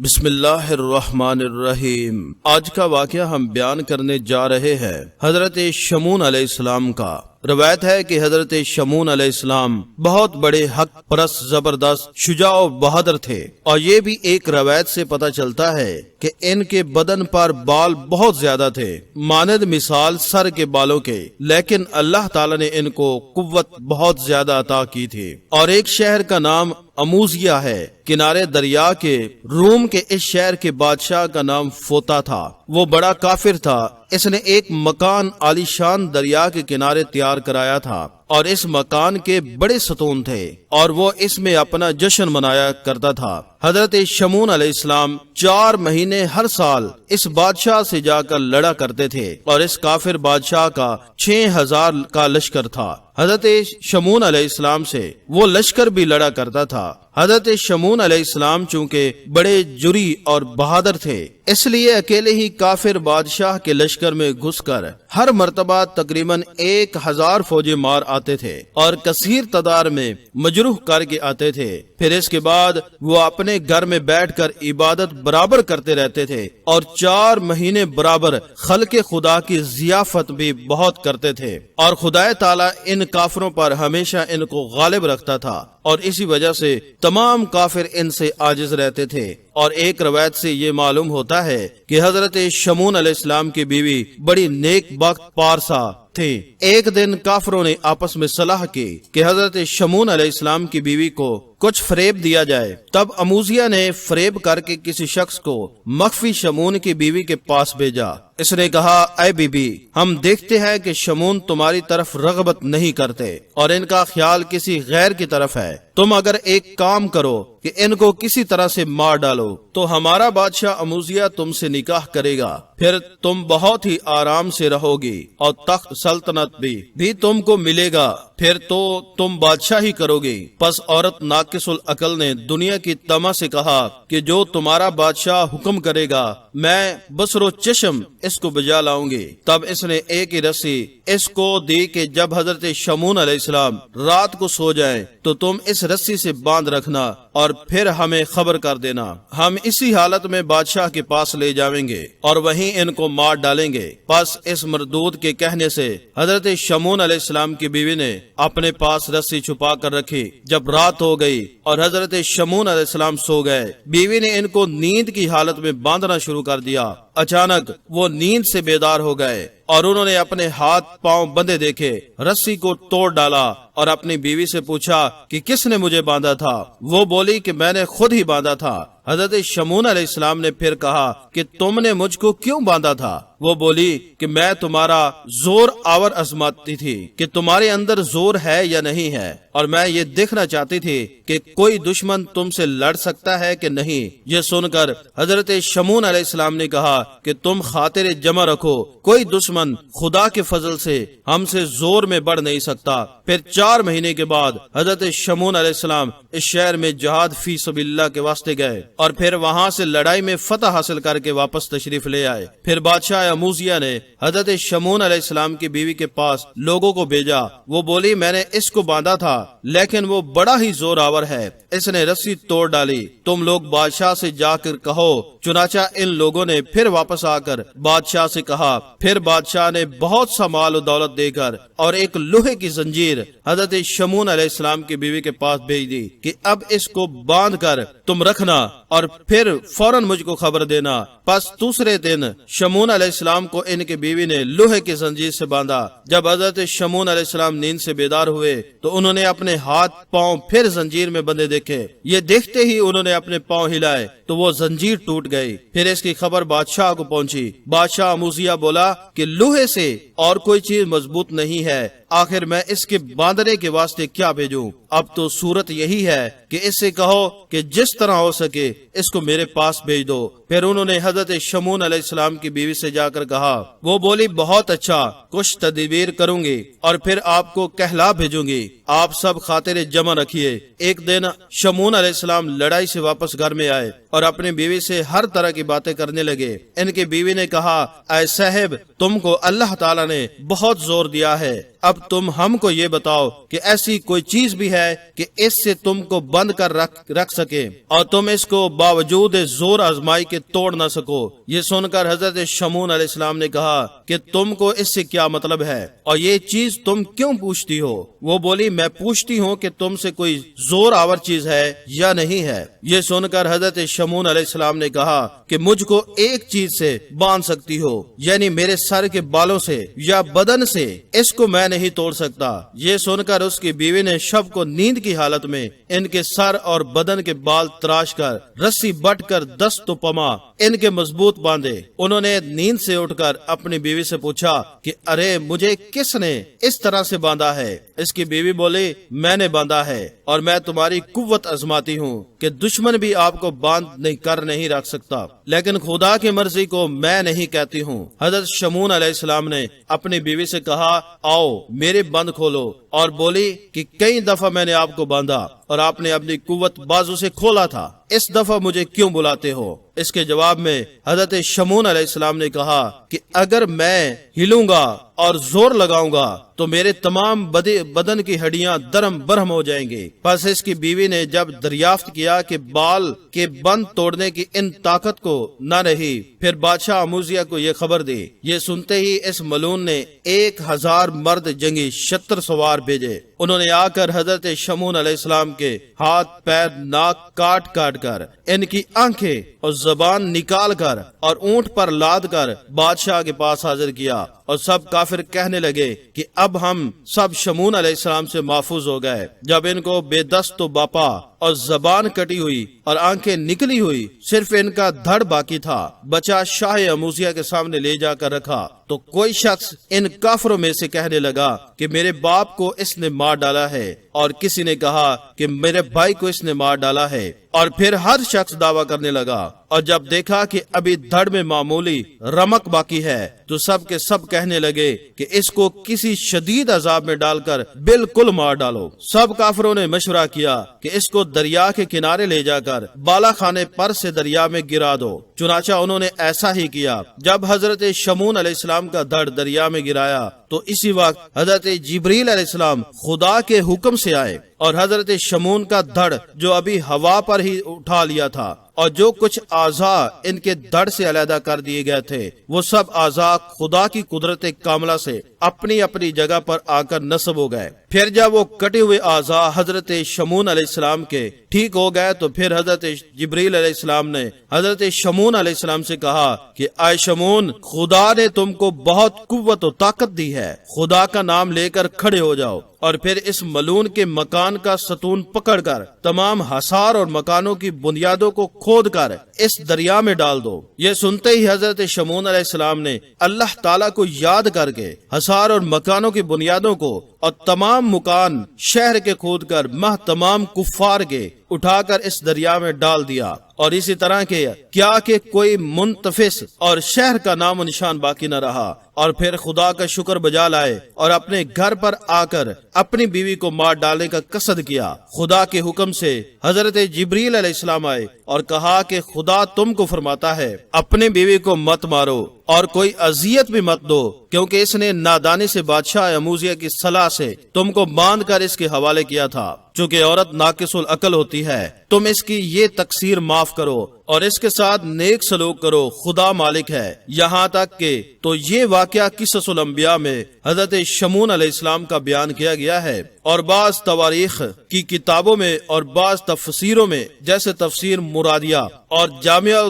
بسم اللہ الرحمن الرحیم۔ آج کا واقعہ ہم بیان کرنے جا رہے ہیں حضرت شمعون علیہ السلام کا۔ روایت ہے کہ حضرت شمعون علیہ السلام بہت بڑے حق پرست، زبردست، شجاع و بہادر تھے، اور یہ بھی ایک روایت سے پتہ چلتا ہے کہ ان کے بدن پر بال بہت زیادہ تھے، مانند مثال سر کے بالوں کے، لیکن اللہ تعالی نے ان کو قوت بہت زیادہ عطا کی تھی۔ اور ایک شہر کا نام اموزیہ ہے، کنارے دریا کے، روم کے اس شہر کے بادشاہ کا نام فوتا تھا۔ وہ بڑا کافر تھا۔ اس نے ایک مکان عالی شان دریا کے کنارے تیار کرایا تھا، اور اس مکان کے بڑے ستون تھے، اور وہ اس میں اپنا جشن منایا کرتا تھا۔ حضرت شمعون علیہ السلام 4 مہینے ہر سال اس بادشاہ سے جا کر لڑا کرتے تھے، اور اس کافر بادشاہ کا 6000 کا لشکر تھا۔ حضرت شمعون علیہ السلام سے وہ لشکر بھی لڑا کرتا تھا۔ حضرت شمعون علیہ السلام چونکہ بڑے جری اور بہادر تھے، اس لیے اکیلے ہی کافر بادشاہ کے لشکر میں گھس کر ہر مرتبہ تقریباً 1000 فوجی مار آتے تھے، اور کثیر تعداد میں مجروح کر کے آتے تھے۔ پھر اس کے بعد وہ اپنے گھر میں بیٹھ کر عبادت برابر کرتے رہتے تھے، اور 4 مہینے برابر خلق خدا کی ضیافت بھی بہت کرتے تھے، اور خدا تعالی ان کافروں پر ہمیشہ ان کو غالب رکھتا تھا، اور اسی وجہ سے تمام کافر ان سے عاجز رہتے تھے۔ اور ایک روایت سے یہ معلوم ہوتا ہے کہ حضرت شمعون علیہ السلام کی بیوی بڑی نیک بخت پارسا تھی۔ ایک دن کافروں نے آپس میں صلاح کی کہ حضرت شمعون علیہ السلام کی بیوی کو کچھ فریب دیا جائے۔ تب اموزیہ نے فریب کر کے کسی شخص کو مخفی شمعون کی بیوی کے پاس بھیجا۔ اس نے کہا، اے بی بی، ہم دیکھتے ہیں کہ شمعون تمہاری طرف رغبت نہیں کرتے، اور ان کا خیال کسی غیر کی طرف ہے۔ تم اگر ایک کام کرو کہ ان کو کسی طرح سے مار ڈالو، تو ہمارا بادشاہ اموزیہ تم سے نکاح کرے گا، پھر تم بہت ہی آرام سے رہو گی، اور تخت سلطنت بھی تم کو ملے گا، پھر تو تم بادشاہی کرو گی۔ پس عورت ناقص العقل نے دنیا کی طمع سے کہا کہ جو تمہارا بادشاہ حکم کرے گا میں بصر و چشم اس کو بجا لاؤں گی۔ تب اس نے ایک ہی رسی اس کو دی کہ جب حضرت شمعون علیہ السلام رات کو سو جائیں تو تم اس رسی سے باندھ رکھنا، اور پھر ہمیں خبر کر دینا، ہم اسی حالت میں بادشاہ کے پاس لے جائیں گے اور وہیں ان کو مار ڈالیں گے۔ پس اس مردود کے کہنے سے حضرت شمعون علیہ السلام کی بیوی نے اپنے پاس رسی چھپا کر رکھی۔ جب رات ہو گئی اور حضرت شمعون علیہ السلام سو گئے، بیوی نے ان کو نیند کی حالت میں باندھنا شروع کر دیا۔ اچانک وہ نیند سے بیدار ہو گئے، اور انہوں نے اپنے ہاتھ پاؤں بندھے دیکھے، رسی کو توڑ ڈالا، اور اپنی بیوی سے پوچھا کہ کس نے مجھے باندھا تھا؟ وہ بولی کہ میں نے خود ہی باندھا تھا۔ حضرت شمعون علیہ السلام نے پھر کہا کہ تم نے مجھ کو کیوں باندھا تھا؟ وہ بولی کہ میں تمہارا زور آور آزماتی تھی کہ تمہارے اندر زور ہے یا نہیں ہے، اور میں یہ دیکھنا چاہتی تھی کہ کوئی دشمن تم سے لڑ سکتا ہے کہ نہیں۔ یہ سن کر حضرت شمعون علیہ السلام نے کہا کہ تم خاطر جمع رکھو، کوئی دشمن خدا کے فضل سے ہم سے زور میں بڑھ نہیں سکتا۔ پھر 4 مہینے کے بعد حضرت شمعون علیہ السلام اس شہر میں جہاد فی سبیل اللہ کے واسطے گئے، اور پھر وہاں سے لڑائی میں فتح حاصل کر کے واپس تشریف لے آئے۔ پھر بادشاہ اموزیہ نے حضرت شمعون علیہ السلام کی بیوی کے پاس لوگوں کو بھیجا۔ وہ بولی میں نے اس کو باندھا تھا، لیکن وہ بڑا ہی زور آور ہے، اس نے رسی توڑ ڈالی، تم لوگ بادشاہ سے جا کر کہو۔ چنانچہ ان لوگوں نے پھر واپس آ کر بادشاہ سے کہا۔ پھر بادشاہ نے بہت سا مال و دولت دے کر اور ایک لوہے کی زنجیر حضرت شمعون علیہ السلام کی بیوی کے پاس بھیج دی کہ اب اس کو باندھ کر تم رکھنا، اور پھر فوراً مجھ کو خبر دینا۔ پس دوسرے دن شمعون علیہ السلام کو ان کی بیوی نے لوہے کی زنجیر سے باندھا۔ جب حضرت شمعون علیہ السلام نیند سے بیدار ہوئے تو انہوں نے اپنے ہاتھ پاؤں پھر زنجیر میں بندھے دیکھے۔ یہ دیکھتے ہی انہوں نے اپنے پاؤں ہلائے تو وہ زنجیر ٹوٹ گئی۔ پھر اس کی خبر بادشاہ کو پہنچی۔ بادشاہ اموزیہ بولا کہ لوہے سے اور کوئی چیز مضبوط نہیں ہے، آخر میں اس کے باندھنے کے واسطے کیا بھیجوں؟ اب تو صورت یہی ہے کہ اس سے کہو کہ جس طرح ہو سکے اس کو میرے پاس بھیج دو۔ پھر انہوں نے حضرت شمعون علیہ السلام کی بیوی سے جا کر کہا۔ وہ بولی بہت اچھا، کچھ تدبیر کروں گی اور پھر آپ کو کہلا بھیجوں گی، آپ سب خاطر جمع رکھیے۔ ایک دن شمعون علیہ السلام لڑائی سے واپس گھر میں آئے اور اپنی بیوی سے ہر طرح کی باتیں کرنے لگے۔ ان کی بیوی نے کہا، اے صاحب، تم کو اللہ تعالیٰ نے بہت زور دیا ہے، اب تم ہم کو یہ بتاؤ کہ ایسی کوئی چیز بھی ہے کہ اس سے تم کو بند کر رکھ سکے اور تم اس کو باوجود زور آزمائی کے توڑ نہ سکو۔ یہ سن کر حضرت شمعون علیہ السلام نے کہا کہ تم کو اس سے کیا مطلب ہے اور یہ چیز تم کیوں پوچھتی ہو؟ وہ بولی میں پوچھتی ہوں کہ تم سے کوئی زور آور چیز ہے یا نہیں ہے۔ یہ سن کر حضرت شمعون علیہ السلام نے کہا کہ مجھ کو ایک چیز سے باندھ سکتی ہو، یعنی میرے سر کے بالوں سے یا بدن سے، اس کو میں نہیں توڑ سکتا۔ یہ سن کر اس کی بیوی نے شب کو نیند کی حالت میں ان کے سر اور بدن کے بال تراش کر رسی بٹ کر دست و پما ان کے مضبوط باندھے۔ انہوں نے نیند سے اٹھ کر اپنی بیوی سے پوچھا کہ ارے مجھے کس نے اس طرح سے باندھا ہے؟ اس کی بیوی بولی میں نے باندھا ہے اور میں تمہاری قوت آزماتی ہوں کہ دشمن بھی آپ کو باندھ نہیں رکھ سکتا، لیکن خدا کی مرضی کو میں نہیں کہتی ہوں۔ حضرت شمعون علیہ السلام نے اپنی بیوی سے کہا آؤ میرے بند کھولو، اور بولی کہ کئی دفعہ میں نے آپ کو باندھا اور آپ نے اپنی قوت بازو سے کھولا تھا، اس دفعہ مجھے کیوں بلاتے ہو؟ اس کے جواب میں حضرت شمعون علیہ السلام نے کہا کہ اگر میں ہلوں گا اور زور لگاؤں گا تو میرے تمام بدن کی ہڈیاں درم برہم ہو جائیں گے۔ پس اس کی بیوی نے جب دریافت کیا کہ بال کے بند توڑنے کی ان طاقت کو نہ رہی، پھر بادشاہ اموزیہ کو یہ خبر دی۔ یہ سنتے ہی اس ملعون نے 1000 مرد جنگی 76 سوار بھیجے۔ انہوں نے آ کر حضرت شمعون علیہ السلام کے ہاتھ پیر ناک کاٹ کر ان کی آنکھیں اور زبان نکال کر اور اونٹ پر لاد کر بادشاہ کے پاس حاضر کیا، اور سب کافر کہنے لگے کہ اب ہم سب شمعون علیہ السلام سے محفوظ ہو گئے۔ جب ان کو بے دست و باپا اور زبان کٹی ہوئی اور آنکھیں نکلی ہوئی، صرف ان کا دھڑ باقی تھا، بچا شاہ اموزیہ کے سامنے لے جا کر رکھا، تو کوئی شخص ان کافروں میں سے کہنے لگا کہ میرے باپ کو اس نے مار ڈالا ہے، اور کسی نے کہا کہ میرے بھائی کو اس نے مار ڈالا ہے، اور پھر ہر شخص دعویٰ کرنے لگا۔ اور جب دیکھا کہ ابھی دھڑ میں معمولی رمق باقی ہے تو سب کے سب کہنے لگے کہ اس کو کسی شدید عذاب میں ڈال کر بالکل مار ڈالو۔ سب کافروں نے مشورہ کیا کہ اس کو دریا کے کنارے لے جا کر بالا خانے پر سے دریا میں گرا دو۔ چنانچہ انہوں نے ایسا ہی کیا۔ جب حضرت شمعون علیہ السلام کا دھڑ دریا میں گرایا تو اسی وقت حضرت جبریل علیہ السلام خدا کے حکم سے آئے اور حضرت شمعون کا دھڑ جو ابھی ہوا پر ہی اٹھا لیا تھا اور جو کچھ اعضاء ان کے دھڑ سے علیحدہ کر دیے گئے تھے، وہ سب اعضاء خدا کی قدرت کاملہ سے اپنی اپنی جگہ پر آ کر نصب ہو گئے۔ پھر جب وہ کٹے ہوئے اعضاء حضرت شمعون علیہ السلام کے ٹھیک ہو گئے تو پھر حضرت جبریل علیہ السلام نے حضرت شمعون علیہ السلام سے کہا کہ اے شمعون، خدا نے تم کو بہت قوت و طاقت دی ہے، خدا کا نام لے کر کھڑے ہو جاؤ، اور پھر اس ملعون کے مکان کا ستون پکڑ کر تمام حصار اور مکانوں کی بنیادوں کو کھود کر اس دریا میں ڈال دو۔ یہ سنتے ہی حضرت شمعون علیہ السلام نے اللہ تعالیٰ کو یاد کر کے حصار اور مکانوں کی بنیادوں کو اور تمام مکان شہر کے کھود کر تمام کفار کے اٹھا کر اس دریا میں ڈال دیا، اور اسی طرح کے کیا کہ کوئی منتفس اور شہر کا نام و نشان باقی نہ رہا، اور پھر خدا کا شکر بجا لائے اور اپنے گھر پر آ کر اپنی بیوی کو مار ڈالنے کا قصد کیا۔ خدا کے حکم سے حضرت جبریل علیہ السلام آئے اور کہا کہ خدا تم کو فرماتا ہے اپنی بیوی کو مت مارو اور کوئی اذیت بھی مت دو، کیونکہ اس نے نادانی سے بادشاہ اموزیہ کی صلاح سے تم کو باندھ کر اس کے حوالے کیا تھا۔ چونکہ عورت ناقص العقل ہوتی ہے، تم اس کی یہ تقصیر معاف کرو اور اس کے ساتھ نیک سلوک کرو، خدا مالک ہے۔ یہاں تک کہ تو یہ واقعہ قصص الانبیاء میں حضرت شمعون علیہ السلام کا بیان کیا گیا ہے، اور بعض تواریخ کی کتابوں میں اور بعض تفسیروں میں جیسے تفسیر مرادیہ اور جامع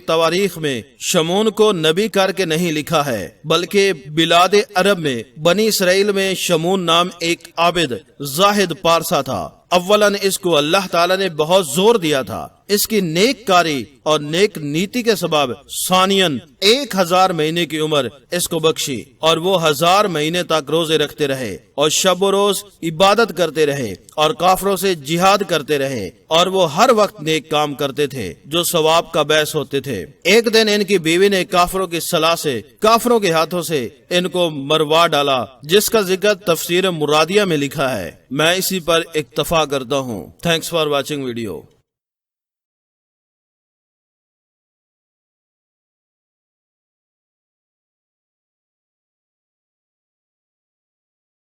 تواریخ میں شمعون کو نبی کر کے نہیں لکھا ہے، بلکہ بلاد عرب میں بنی اسرائیل میں شمعون نام ایک عابد زاہد پارسا تھا۔ اولاً اس کو اللہ تعالیٰ نے بہت زور دیا تھا اس کی نیک کاری اور نیک نیتی کے سبب، ثانیاً 1000 مہینے کی عمر اس کو بخشی، اور وہ 1000 مہینے تک روزے رکھتے رہے اور شب و روز عبادت کرتے رہے اور کافروں سے جہاد کرتے رہے، اور وہ ہر وقت نیک کام کرتے تھے جو ثواب کا باعث ہوتے تھے۔ ایک دن ان کی بیوی نے کافروں کی صلاح سے کافروں کے ہاتھوں سے ان کو مروا ڈالا، جس کا ذکر تفسیر مرادیہ میں لکھا ہے۔ میں اسی پر اکتفا کرتا ہوں۔ Thanks for watching video.